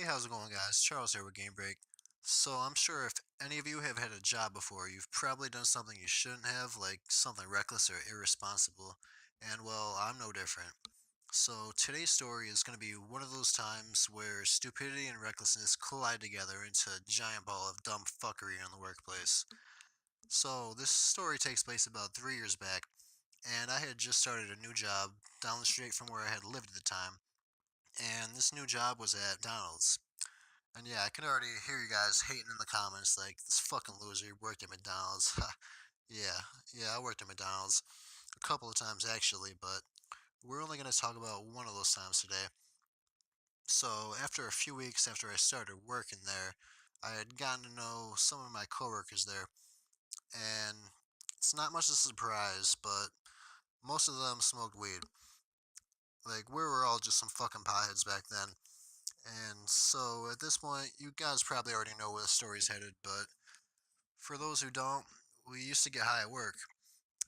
Hey, how's it going, guys? Charles here with Game Break. So, I'm sure if any of you have had a job before, you've probably done something you shouldn't have, like something reckless or irresponsible. And, well, I'm no different. So, today's story is going to be one of those times where stupidity and recklessness collide together into a giant ball of dumb fuckery in the workplace. So, this story takes place about 3 years back, and I had just started a new job down the street from where I had lived at the time. And this new job was at McDonald's. And yeah, I can already hear you guys hating in the comments like this fucking loser worked at McDonald's. Yeah, yeah, I worked at McDonald's a couple of times actually, but we're only going to talk about one of those times today. So, after a few weeks after I started working there, I had gotten to know some of my coworkers there, and it's not much of a surprise, but most of them smoked weed. Like, we were all just some fucking potheads back then. And so, at this point, you guys probably already know where the story's headed, but for those who don't, we used to get high at work,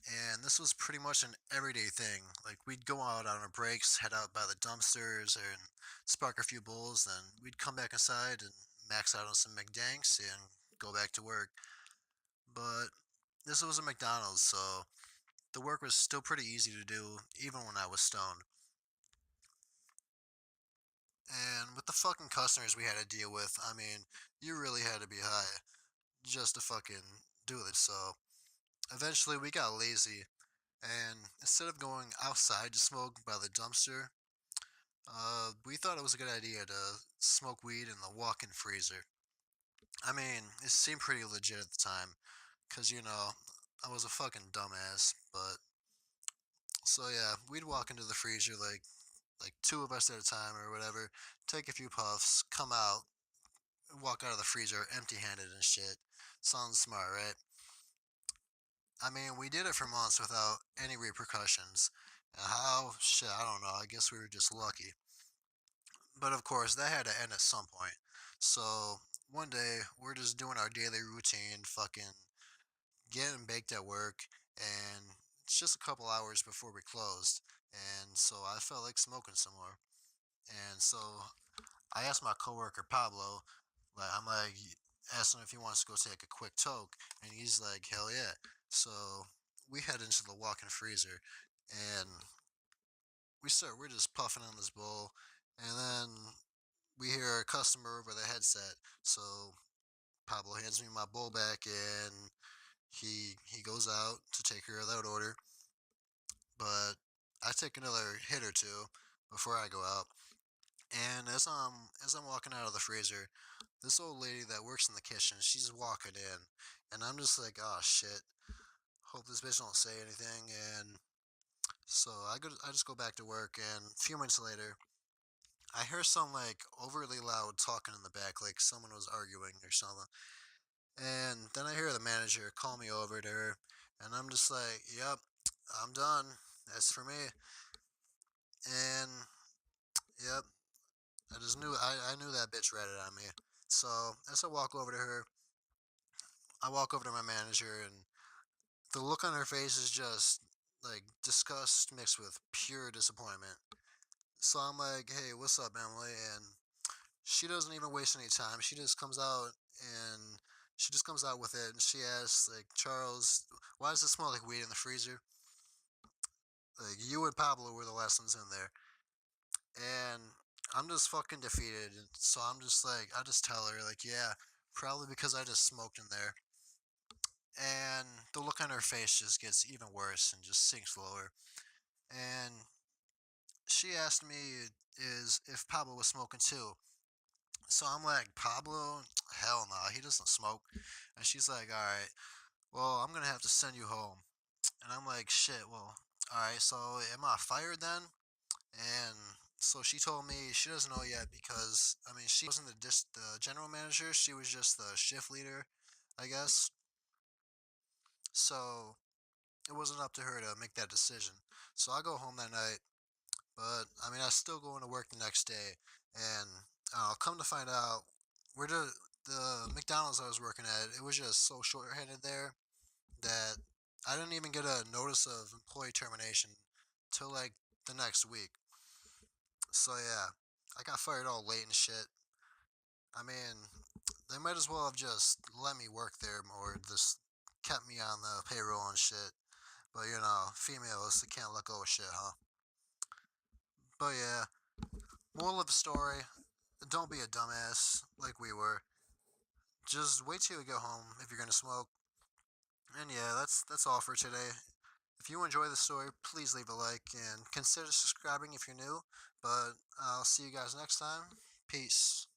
and this was pretty much an everyday thing. Like we'd go out on our breaks, head out by the dumpsters, and spark a few bowls. Then we'd come back inside and max out on some McDanks and go back to work. But this was a McDonald's, so the work was still pretty easy to do, even when I was stoned. And with the fucking customers we had to deal with, I mean, you really had to be high just to fucking do this. So eventually we got lazy. And instead of going outside to smoke by the dumpster, we thought it was a good idea to smoke weed in the walk-in freezer. I mean, it seemed pretty legit at the time, 'cause I was a fucking dumbass. But so yeah, we'd walk into the freezer like two of us at a time or whatever, take a few puffs, come out, walk out of the freezer empty-handed and shit. Sounds smart, right? I mean, we did it for months without any repercussions. How? Shit, I don't know. I guess we were just lucky. But of course, that had to end at some point. So one day, we're just doing our daily routine, fucking getting baked at work, and it's just a couple hours before we closed. And so I felt like smoking some more. And so I asked my coworker Pablo, I'm like, asking if he wants to go take a quick toke, and he's like, hell yeah. So we head into the walk-in freezer, and we're just puffing on this bowl, and then we hear a customer over the headset. So Pablo hands me my bowl back, and he goes out to take care of that order. But I take another hit or two before I go out. And as I'm walking out of the freezer, this old lady that works in the kitchen, she's walking in, and I'm just like, oh shit. Hope this bitch don't say anything. And so I just go back to work, and a few minutes later, I hear some like overly loud talking in the back, like someone was arguing or something. And then I hear the manager call me over to her, and I'm just like, "Yep, I'm done. That's for me." And yep, I knew that bitch read it on me. So as I walk over to her, I walk over to my manager, and the look on her face is just like disgust mixed with pure disappointment. So I'm like, "Hey, what's up, Emily?" And she doesn't even waste any time. And she just comes out with it, and she asks like, "Charles, why does it smell like weed in the freezer?" Like you and Pablo were the last ones in there. And I'm just fucking defeated. And so I'm just like, I just tell her like, yeah, probably because I just smoked in there. And the look on her face just gets even worse and just sinks lower. And she asked me is if Pablo was smoking too. So I'm like, Pablo? Hell no, he doesn't smoke. And she's like, all right, well, I'm gonna have to send you home. And I'm like, shit, well, all right, so am I fired then? And so she told me she doesn't know yet because I mean she wasn't the general manager. She was just the shift leader, I guess. So it wasn't up to her to make that decision. So I go home that night, but I mean I still go into work the next day, and I'll come to find out where the McDonald's I was working at. It was just so short-handed there that I didn't even get a notice of employee termination till like the next week. So yeah, I got fired all late and shit. I mean, they might as well have just let me work there or just kept me on the payroll and shit. But females, they can't let go of shit, huh? But yeah, moral of the story, don't be a dumbass like we were. Just wait till you go home if you're gonna smoke. And yeah, that's all for today. If you enjoy the story, please leave a like and consider subscribing if you're new. But I'll see you guys next time. Peace.